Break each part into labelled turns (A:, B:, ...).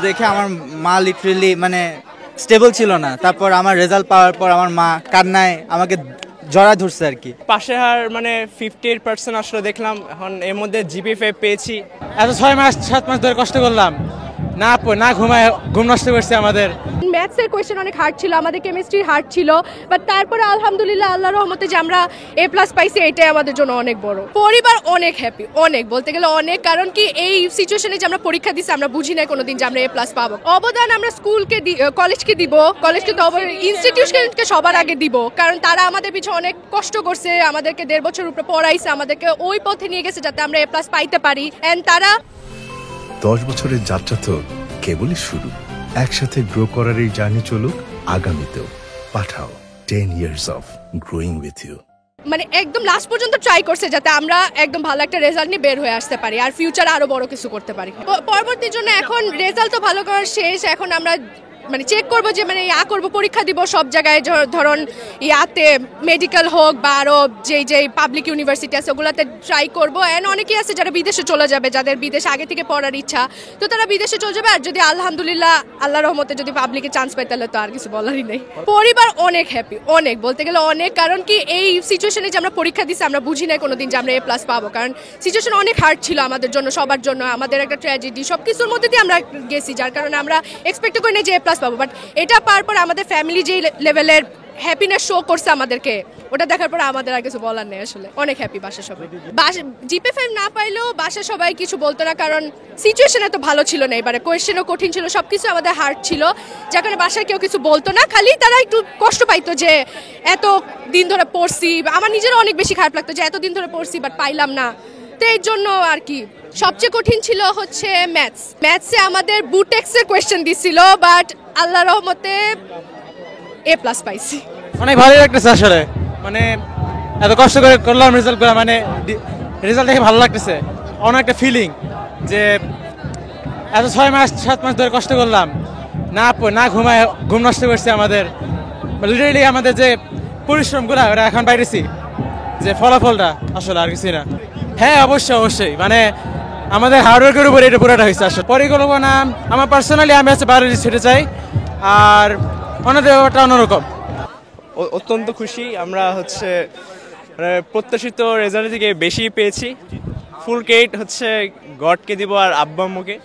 A: দেখে আমার মা লিটারেলি মানে স্টেবল ছিল না। তারপর আমার রেজাল্ট পাওয়ার পর আমার মা কান্নায় আমাকে জড়া ধরছে আর কি।
B: পাশে হার মানে 58% আসলে দেখলাম, এখন এর মধ্যে জিপি5 পেয়েছি।
C: এত 6 মাস 7 মাস ধরে কষ্ট করলাম, না ঘুমায় ঘুম নষ্ট করছে আমাদের।
D: ম্যাথসের কোয়েশ্চেন অনেক হার্ড ছিল, আমাদের কেমিস্ট্রি হার্ড ছিল, বাট তারপরে আলহামদুলিল্লাহ আল্লাহর রহমতে যে আমরা A+ পাইছি এটাই আমাদের জন্য অনেক বড়। পরিবার অনেক হ্যাপি, অনেক বলতে গেলে অনেক, কারণ কি এই সিচুয়েশনে যে আমরা পরীক্ষা দিছি আমরা বুঝি না কোনোদিন যে আমরা A+ পাবো। অবদান আমরা স্কুলকে কলেজকে দিব, কলেজকে তো ইনস্টিটিউশনকে সবার আগে দিব, কারণ তারা আমাদের পিছনে অনেক কষ্ট করছে, আমাদেরকে 1.5 বছর উপরে পড়াইছে, আমাদেরকে ওই পথে নিয়ে গেছে যাতে আমরা A+ পাইতে পারি। এন্ড তারা
E: 10 বছরের যাত্রা তো কেবলই শুরু। একসাথে গ্রো করার এই জার্নি চলুক আগামীতেও। পাঠাও 10 years of growing with you।
D: মানে একদম লাস্ট পর্যন্ত ট্রাই করছে যাতে আমরা একদম ভালো একটা রেজাল্ট নিয়ে বের হয়ে আসতে পারি আর ফিউচারে আরো বড় কিছু করতে পারি। পরবর্তীর জন্য এখন রেজাল্ট তো ভালো করার শেষ, এখন আমরা মানে চেক করবো যে মানে করবো, পরীক্ষা দিব সব জায়গায়, ধরুন ইয়াতে মেডিকেল হোক বা আরো যেই পাবলিক ইউনিভার্সিটি আছে ওগুলোতে ট্রাই করবো। এন্ড অনেকেই আছে যারা বিদেশে চলে যাবে, যাদের বিদেশে আগে থেকে পড়ার ইচ্ছা, তো তারা বিদেশে চলে যাবে। আর যদি আলহামদুলিল্লাহ আল্লাহর রহমতে যদি পাবলিকে চান্স পায় তাহলে তো আর কিছু বলারই নেই। পরিবার অনেক হ্যাপি, অনেক বলতে গেলে অনেক, কারণ কি এই সিচুয়েশনে যে আমরা পরীক্ষা দিছি আমরা বুঝি না কোনোদিন যে আমরা A+ পাবো, কারণ সিচুয়েশন অনেক হার্ড ছিল আমাদের জন্য, সবার জন্য, আমাদের একটা ট্র্যাজেডি, সবকিছুর মধ্যে দিয়ে আমরা গেছি, যার কারণে আমরা এক্সপেক্ট করি না যে A+ পাবো। বাট এটা পাওয়ার পর আমাদের ফ্যামিলি যে লেভেলের হ্যাপিনেস শো করছে আমাদেরকে, ওটা দেখার পর আমাদের আর কিছু বলার নেই। আসলে অনেক হ্যাপি বাসা সবাই। জিপি5 না পাইলেও বাসা সবাই কিছু বলতো না, কারণ সিচুয়েশন এত ভালো ছিল না, এবারে কোয়েশ্চেনও কঠিন ছিল, সবকিছু আমাদের হার্ড ছিল, যার কারণে বাসায় কেউ কিছু বলতো না, খালি তারা একটু কষ্ট পাইতো যে এত দিন ধরে পড়ছি। আমার নিজেরও অনেক বেশি খারাপ লাগতো যে এতদিন ধরে পড়ছি বাট পাইলাম না, তো এই জন্য আর কি। সবচেয়ে কঠিন ছিল হচ্ছে ম্যাথসে আমাদের বুটেক্সের কোয়েশ্চেন দিছিল, বাট আল্লাহর রহমতে A+ পাইছি।
C: অনেক ভালোই লাগতেছে আসলে, মানে এত কষ্ট করে করলাম রেজাল্ট করা, মানে রেজাল্ট দেখে ভালো লাগতেছে। অনেক একটা ফিলিং যে এত 6 মাস 7 মাস ধরে কষ্ট করলাম, না ঘুমায় ঘুম নষ্ট করছে আমাদের। লিটারেলি আমাদের যে পরিশ্রমগুলো ওরা এখন পাইতেছি, যে ফলাফলটা আসলে আর কিছুই না। হ্যাঁ অবশ্যই, মানে আমাদের হার্ডওয়ার্কের উপরে এটা পুরোটা হয়েছে। আসলে পরিকল্পনা আমার পার্সোনালি আমি হচ্ছে বাইরে ছেড়ে চাই, আর ওনাদের ব্যাপারটা অন্যরকম।
B: অত্যন্ত খুশি আমরা, হচ্ছে মানে প্রত্যাশিত রেজাল্ট থেকে বেশি পেয়েছি। ফুল ক্রেডিট হচ্ছে গডকে দিব আর আব্বা আম্মুকে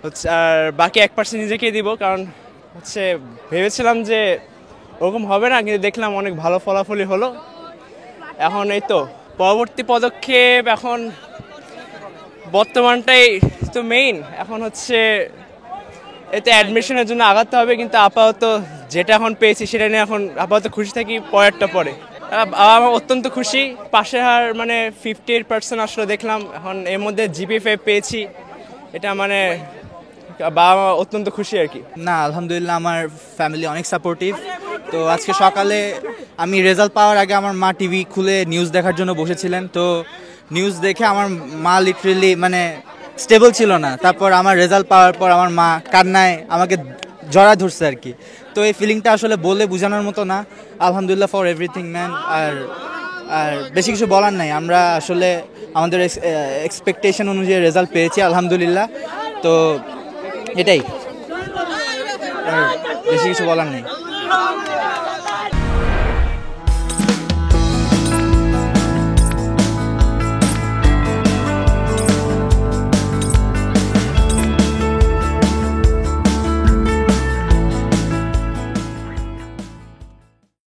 B: হচ্ছে, আর বাকি 1% নিজেকে দিব, কারণ হচ্ছে ভেবেছিলাম যে ওরকম হবে না, কিন্তু দেখলাম অনেক ভালো ফলাফলই হলো। এখন এই তো পরবর্তী পদক্ষেপ, এখন বর্তমানটাই তো মেইন, এখন হচ্ছে এতে অ্যাডমিশনের জন্য আগাতে হবে, কিন্তু আপাতত যেটা এখন পেয়েছি সেটা নিয়ে এখন আপাতত খুশি থাকি, পরেরটা পরে। আমার অত্যন্ত খুশি, পাশে হার মানে 58% আসলে দেখলাম, এখন এর মধ্যে জিপি5 পেয়েছি, এটা মানে বাবা মা অত্যন্ত খুশি আর কি।
A: না আলহামদুলিল্লাহ আমার ফ্যামিলি অনেক সাপোর্টিভ। তো আজকে সকালে আমি রেজাল্ট পাওয়ার আগে আমার মা টিভি খুলে নিউজ দেখার জন্য বসেছিলেন, তো নিউজ দেখে আমার মা লিটারেলি মানে স্টেবল ছিল না। তারপর আমার রেজাল্ট পাওয়ার পর আমার মা কান্নায় আমাকে জড়া ধরছে আর কি। তো এই ফিলিংটা আসলে বলে বোঝানোর মতো না। আলহামদুলিল্লাহ ফর এভরিথিং ম্যান। আর বেশি কিছু বলার নাই, আমরা আসলে আমাদের এক্সপেকটেশন অনুযায়ী রেজাল্ট পেয়েছি আলহামদুলিল্লাহ। তো এটাই, বেশি কিছু বলার নেই।